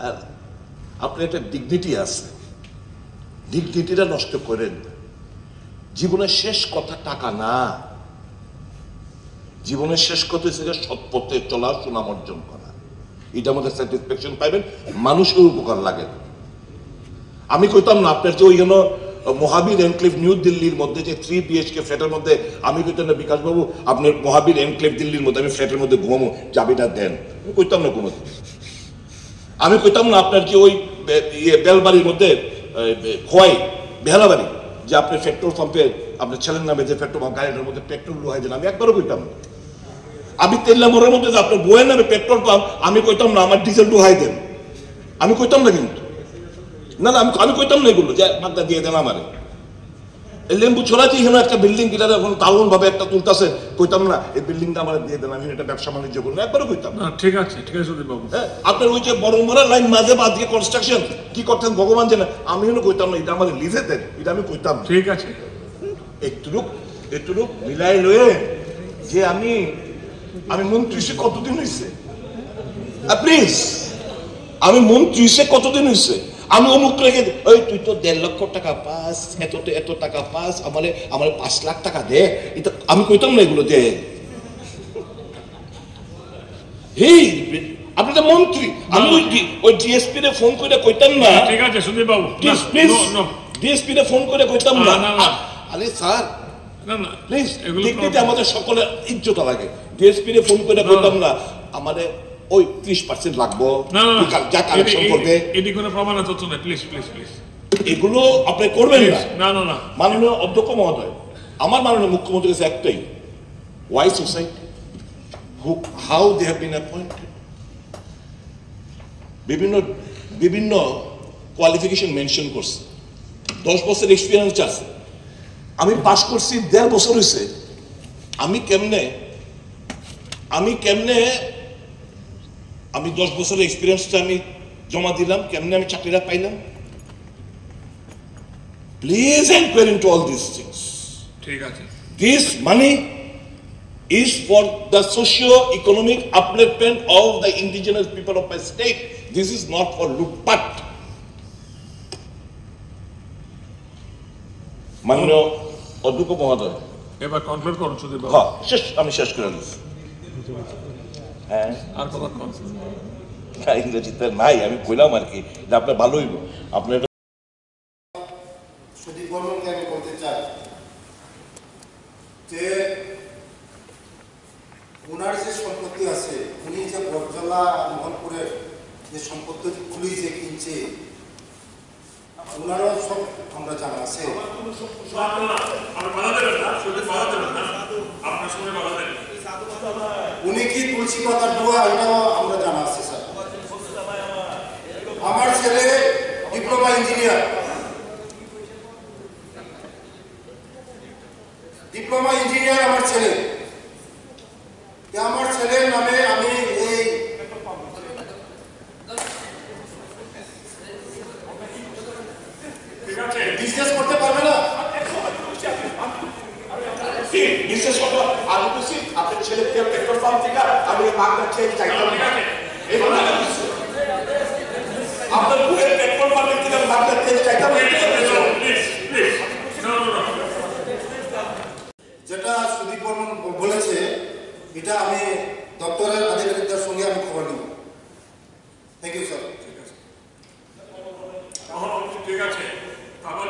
আর আপনার একটা ডিগনিটি আছে, ডিগনিটিটা নষ্ট করেন। জীবনের শেষ কথা টাকা না, জীবনের শেষ কথা হচ্ছে সৎ পথে চলা, সুনাম অর্জন করা। এটার মধ্যে স্যাটিসফ্যাকশন পাইবেন, মানুষের উপকার লাগে। আমি কইতাম না আপনার যে ওইখানে মহাবীর এনক্লেভ নিউ দিল্লির মধ্যে যে 3 BHK ফ্ল্যাটের মধ্যে, আমি কইতাম না বিকাশ বাবু আপনার মহাবীর এনক্লেভ দিল্লির মধ্যে আমি ফ্ল্যাটের মধ্যে ঘুমাবো, চাবিটা দেন। আমি কইতাম না কোনোদিন। আমি কইতাম না আপনার কি ওই বেলবাড়ির মধ্যে খোয়াই বেহালাবাড়ি যে আপনি পেট্রোল পাম্পে আপনার ছেলের নামে যে পেট্রোল পাম্প গাড়িটার মধ্যে পেট্রোল লোহাই দেন, আমি একবারও কইতাম না। আমি তেল্লা মোড়ের মধ্যে যে আপনার বইয়ের নামে পেট্রোল পাম্প, আমি কইতাম না আমার ডিজেল ডুহাই দেন, আমি কইতাম না। কিন্তু না না, আমি কইতাম না এগুলো যে বাগদা দিয়ে দেন আমারে। লেম্বু ছড়াচ্ছি এখানে একটা বিল্ডিং কিনারে এখন দারুণ ভাবে একটা তুলতেছে, কইতাম না এই বিল্ডিংটা আমার দিয়ে দেন, আমি এটা ব্যবসা বাণিজ্য করবো, একবারও কইতাম না। ঠিক আছে বাবু। হ্যাঁ, আপনার ওই যে বড় মরা লাইন মাঝে বাদ দিয়ে কনস্ট্রাকশন কি করতেন ভগবান জানে, আমি এখানে কইতাম না এটা আমার লিজে দেন, এটা আমি কইতাম। ঠিক আছে, একটু মিলাই লয়ে যে আমি মন্ত্রী সে কতদিন হয়েছে, প্লিজ, আমি মন্ত্রী সে কতদিন হয়েছে, আমি অমুক রেখে ওই তুই তো 1.5 লক্ষ টাকা পাস, এত টাকা পাস, আমার 5 লাখ টাকা দে, এটা আমি কইতাম না এগুলো দে। হেই আপনি তো মন্ত্রী, আমি ওই ডিএসপি রে ফোন করে কইতাম না। ঠিক আছে সুদীপ বাবু, প্লিজ ডিএসপি রে ফোন করে কইতাম না। আরে স্যার প্লিজ, দেখতে আমাদের সকলের ইজ্জত লাগে। ডিএসপি রে ফোন করে কইতাম না আমাদের ওই 30% লাগবো, যা কালেকশন করবে। এটি কোনো প্রমাণ তথ্য না, প্লিজ প্লিজ প্লিজ এগুলো আপনি করবেন না। না না, মাননীয় অধ্যক্ষ মহোদয়, আমার মাননীয় মুখ্যমন্ত্রীর কাছে একটাই, why society how they have been appointed, বিভিন্ন কোয়ালিফিকেশন মেনশন করছে, 10 বছর এক্সপিরিয়েন্স আছে। আমি পাস করছি 1.5 বছর হয়েছে। আমি কেমনে 10 বছরের এক্সপিরিয়েন্সটা আমি জমা দিলাম, কেমনে আমি চাকরিটা পাইলাম? Please enquiry into all this things. ঠিক আছে, this money is for the socio-economic upliftment of the indigenous people of my state. This is not for lutpat. মাননীয় অধ্যক্ষ মহোদয়, এবার কনক্লুড করুন সুদীপ বাবু। আমি শেষ করে দিচ্ছি। হ্যাঁ, আর কথা ইংরেজিতে নাই, আমি কইলাম আর কি, আপনার ভালো হইব। আপনার সুদীপ বর্মনকে আমি বলতে চাই যে ওনার যে সম্পত্তি আছে, উনি যে বরজলা মোহনপুরের যে সম্পত্তিগুলি যে কিনছে, ওনারও সব আমরা জানা আছে। উনি কি তুলসী পাতার দোয়া, এটাও আমরা জানা আছে স্যার। আমার ছেলে ডিপ্লোমা ইঞ্জিনিয়ার, আমার ছেলে, আমার ছেলের নামে আমি এই বিজনেস করতে পারবে না। বিশেষ কথা আমি বলছি আপনার ছেলে পেট্রোল পাম্প থেকে আমি মাগনা চেঞ্জ চাইতাম না, আপনার পুরের পেট্রোল পাম্পের থেকে মাগনা চেঞ্জ চাইতাম না। যেটা সুদীপ বর্মন বলেছে, এটা আমি দপ্তরের আধিকারিকদের সঙ্গে আমি খবর নিব। Thank you sir. ঠিক আছে, আমার